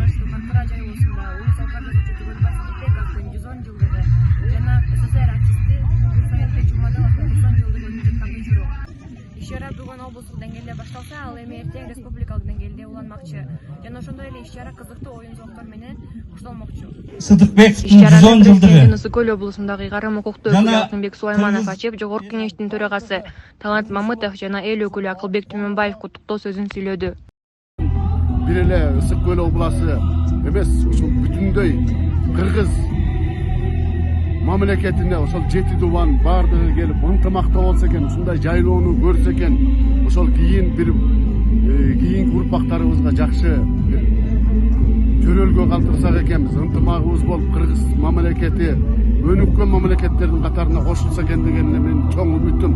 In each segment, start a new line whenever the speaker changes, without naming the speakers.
Карашты Каркыра жайлоосунда улус алкар жазуучу Түгөлбай Садыкбековдун 110 жылдыгы жана СССР артисти Советтик Жумадыловдун 90 жылдыгы өтүп жаткан учуру. Иш-чара бүгүн облустук деңгээлде башталса, ал эми эртең республикалык деңгээлде уланмакчы. Жана ошондой эле иш-чара кызыктуу оюн-зоктор менен коштолмокчу.
Сыдыкбековдун 110 жылдыгы. Ысык-Көл облусундагы Карым укуктуу өкүлү Алтынбек Сулайманов ачып, Жогорку Кеңештин төрагасы Талант Мамытов жана эл өкүлү Акылбек Түмөнбаев куттуктоо сөзүн сүйлөдү.
Бир эле Ысык-Көл обласы эмес, ушул бүтүндөй кыргыз мамлекетине ошол 7 дубан бардыгы келип ынтымакта болсо экен, ушундай жайлоону көрсө экен, ошол кийинки урпактарыбызга жакшы бир жөрөлгө калтырсак экенбиз, ынтымагыбыз болуп кыргыз мамлекети өнүккөн мамлекеттердин катарына кошулса экен деген менин чоң үмүтүм.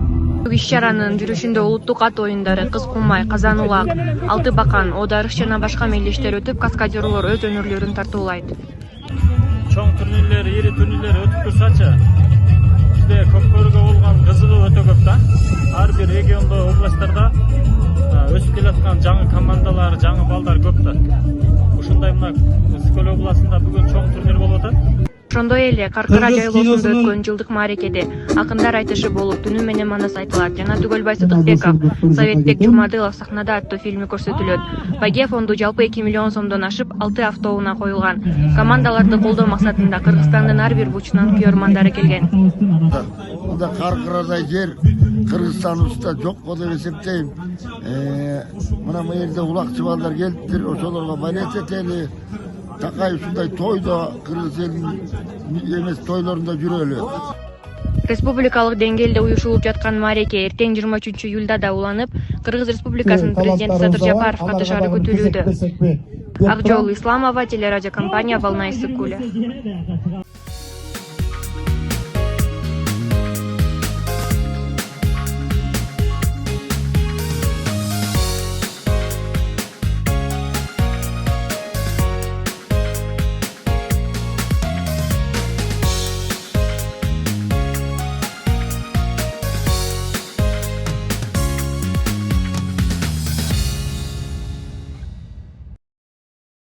Иш-чаранын жүрүшүндө улуттук ат оюндары, кыз кумай, казан улак, алты бакан, оодарыш жана башка мелдештер өтүп, каскадерлор өз өнөрлөрүн тартуулайт.
Чоң турнирлер, ири турнирлер өтүп турсачы, бизде көпкөргө болгон кызыгуу өтө көп да. Ар бир региондо, областтарда өсүп келаткан жаңы командалар, жаңы балдар көп да. Ушундай мына Ысык-Көл областында бүгүн чоң турнир болуп атат.
Ошондой эле Каркыра жайлоосунда өткөн жылдык маарекеде акындар айтышы болуп, түнү менен манас айтылат жана Түгөлбай Садыкбеков, Советтик Жумадылов сахнада аттуу фильми көрсөтүлөт. Байге фонду жалпы 2 миллион сомдон ашып, 6 автоунаа коюлган. Командаларды колдоо максатында Кыргызстандын ар бир бурчунан күйөрмандары келген.
Бунда Каркырадай жер Кыргызстаныбызда жокко деп эсептейм. Мына бу жерде улакчы балдар келиптир, ошолорго балет этели. Такай ушундай тойдо кыргыз элинин эмес тойлорунда жүрөлү.
Республикалык деңгээлде уюшулуп жаткан маареке эртең 23 июлда да уланып, Кыргыз Республикасынын президенти Садыр Жапаров катышары күтүлүүдө. Акжол Исламова, телерадиокомпания «Волна Ысык-Куля».